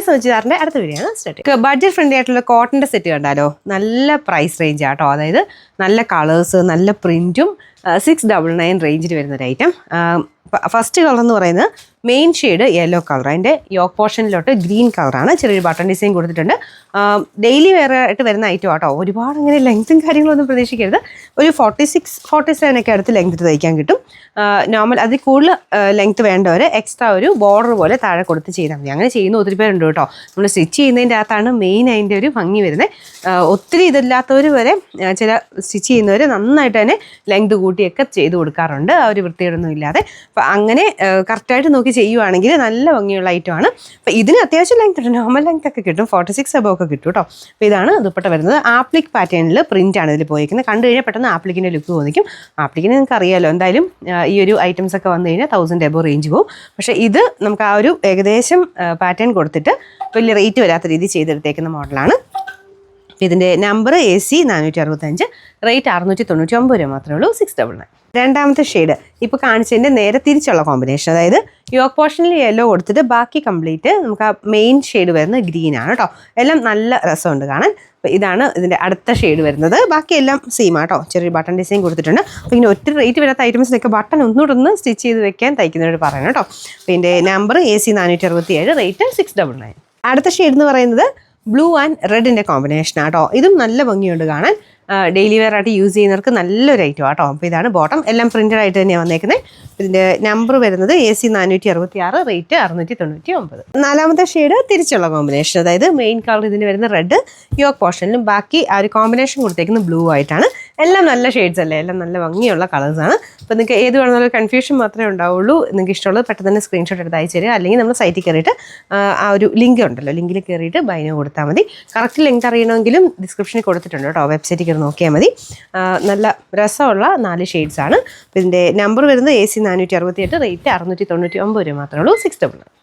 സുചിതാറിന്റെ അടുത്ത വീഡിയോ ആണ് start. Budget friendly ആയിട്ടുള്ള കോട്ടന്റെ സെറ്റ് കണ്ടാലോ, നല്ല പ്രൈസ് റേഞ്ച് ആട്ടോ. അതായത് നല്ല കളേഴ്സ്, നല്ല പ്രിന്റും 699 റേഞ്ചിൽ വരുന്ന ഒരു ഐറ്റം. ഫസ്റ്റ് കളർ എന്ന് പറയുന്നത് മെയിൻ ഷെയ്ഡ് യെല്ലോ കളർ, അതിൻ്റെ യോക്ക് പോർഷനിലോട്ട് ഗ്രീൻ കളറാണ്. ചെറിയൊരു ബട്ടൺ ഡിസൈൻ കൊടുത്തിട്ടുണ്ട്. ഡെയിലി വെയർ ആയിട്ട് വരുന്ന ഐറ്റം ആട്ടോ. ഒരുപാട് അങ്ങനെ ലെങ്ത്തും കാര്യങ്ങളൊന്നും പ്രതീക്ഷിക്കരുത്. ഒരു 46-47 ഒക്കെ അടുത്ത് ലെങ്ത് തയ്ക്കാൻ കിട്ടും. നോർമൽ അതിൽ കൂടുതൽ ലെങ്ത് വേണ്ടവർ എക്സ്ട്രാ ഒരു ബോർഡർ പോലെ താഴെ കൊടുത്ത് ചെയ്താൽ മതി. അങ്ങനെ ചെയ്യുന്ന ഒത്തിരി പേരുണ്ട് കേട്ടോ. നമ്മൾ സ്റ്റിച്ച് ചെയ്യുന്നതിൻ്റെ അകത്താണ് മെയിൻ അതിൻ്റെ ഒരു ഭംഗി വരുന്നത്. ഒത്തിരി ഇതില്ലാത്തവർ വരെ ചില സ്റ്റിച്ച് ചെയ്യുന്നവർ നന്നായിട്ട് തന്നെ ലെങ്ത് കൂട്ടിയൊക്കെ ചെയ്ത് കൊടുക്കാറുണ്ട്, ആ ഒരു വൃത്തികേടൊന്നും ഇല്ലാതെ. അപ്പം അങ്ങനെ കറക്റ്റായിട്ട് നോക്കി ചെയ്യുവാണെങ്കിൽ നല്ല ഭംഗിയുള്ള ഐറ്റമാണ്. അപ്പം ഇതിന് അത്യാവശ്യം ലെങ്ത് ഉണ്ട്, നോർമൽ ലെങ്ത് ഒക്കെ കിട്ടും, 46 above ഒക്കെ കിട്ടും കേട്ടോ. അപ്പോൾ ഇതാണ് ദുപ്പട്ട വരുന്നത്. ആപ്ലിക് പാറ്റേണിൽ പ്രിൻ്റാണ് ഇതിൽ പോയിരിക്കുന്നത്. കണ്ടു കഴിഞ്ഞാൽ പെട്ടെന്ന് ആപ്ലിക്കിൻ്റെ ലുക്ക് തോന്നിക്കും. ആപ്ലിക്കിന് നിങ്ങൾക്ക് അറിയാമല്ലോ, എന്തായാലും ഈ ഒരു ഐറ്റംസ് ഒക്കെ വന്നു കഴിഞ്ഞാൽ 1000 above റേഞ്ച് പോകും. പക്ഷേ ഇത് നമുക്ക് ആ ഒരു ഏകദേശം പാറ്റേൺ കൊടുത്തിട്ട് വലിയ റേറ്റ് വരാത്ത രീതിയിൽ ചെയ്തെടുത്തേക്കുന്ന മോഡലാണ്. ഇതിൻ്റെ നമ്പർ AC 465, റേറ്റ് 699 രൂപ മാത്രമേ ഉള്ളൂ, 699. രണ്ടാമത്തെ ഷെയ്ഡ് ഇപ്പോൾ കാണിച്ചതിൻ്റെ നേരെ തിരിച്ചുള്ള കോമ്പിനേഷൻ. അതായത് യോക്ക് പോർഷനിൽ യെല്ലോ കൊടുത്തിട്ട് ബാക്കി കംപ്ലീറ്റ് നമുക്ക് ആ മെയിൻ ഷെയ്ഡ് വരുന്ന ഗ്രീൻ ആണ് കേട്ടോ. എല്ലാം നല്ല രസമുണ്ട് കാണാൻ. അപ്പോൾ ഇതാണ് ഇതിൻ്റെ അടുത്ത ഷെയ്ഡ് വരുന്നത്. ബാക്കിയെല്ലാം സെയിം ആട്ടോ, ചെറിയൊരു ബട്ടൺ ഡിസൈൻ കൊടുത്തിട്ടുണ്ട്. അപ്പോൾ ഇങ്ങനെ ഒത്തിരി റേറ്റ് വരാത്ത ഐറ്റംസിനൊക്കെ ബട്ടൺ ഒന്നുകൂടെ ഒന്ന് സ്റ്റിച്ച് ചെയ്ത് വെക്കാൻ തയ്ക്കുന്നവർ പറയണം കേട്ടോ. അപ്പോൾ ഇതിൻ്റെ നമ്പർ AC 467, റേറ്റ് 699. അടുത്ത ഷെയ്ഡ് എന്ന് പറയുന്നത് ബ്ലൂ ആൻഡ് റെഡിൻ്റെ കോമ്പിനേഷൻ ആട്ടോ. ഇതും നല്ല ഭംഗിയുണ്ട് കാണാൻ. ഡെയിലി വെയർ ആയിട്ട് യൂസ് ചെയ്യുന്നവർക്ക് നല്ലൊരു ഐറ്റം ആട്ടോ. അപ്പോൾ ഇതാണ് ബോട്ടം, എല്ലാം പ്രിൻറ്റഡ് ആയിട്ട് തന്നെയാണ് വന്നേക്കുന്നത്. ഇതിൻ്റെ നമ്പർ വരുന്നത് AC 466, റേറ്റ് 699. നാലാമത്തെ ഷെയ്ഡ് തിരിച്ചുള്ള കോമ്പിനേഷൻ. അതായത് മെയിൻ കളർ ഇതിന് വരുന്ന റെഡ്, യോക്ക് പോർഷനിലും ബാക്കി ആ ഒരു കോമ്പിനേഷൻ കൊടുത്തേക്കുന്നത് ബ്ലൂ ആയിട്ടാണ്. എല്ലാം നല്ല ഷെയ്ഡ്സ് അല്ലേ, എല്ലാം നല്ല ഭംഗിയുള്ള കളേഴ്സാണ്. അപ്പോൾ നിങ്ങൾക്ക് ഏത് വേണമെന്നുള്ള കൺഫ്യൂഷൻ മാത്രമേ ഉണ്ടാവുള്ളൂ. നിങ്ങൾക്ക് ഇഷ്ടമുള്ളത് പെട്ടെന്ന് തന്നെ സ്ക്രീൻഷോട്ട് എടുത്ത് അയച്ചു തരിക. അല്ലെങ്കിൽ നമ്മൾ സൈറ്റിൽ കയറിയിട്ട് ആ ഒരു ലിങ്ക് ഉണ്ടല്ലോ, ലിങ്കിൽ കയറിയിട്ട് ബൈനോ കൊടുത്താൽ മതി. കറക്റ്റ് ലിങ്ക് അറിയണമെങ്കിലും ഡിസ്ക്രിപ്ഷനിൽ കൊടുത്തിട്ടുണ്ട് കേട്ടോ, വെബ്സൈറ്റിൽ കയറി നോക്കിയാൽ മതി. നല്ല രസമുള്ള 4 ഷെയ്ഡ്സാണ്. ഇതിൻ്റെ നമ്പർ വരുന്നത് AC 468, റേറ്റ് 699 രൂപ മാത്രമേ ഉള്ളൂ, 699.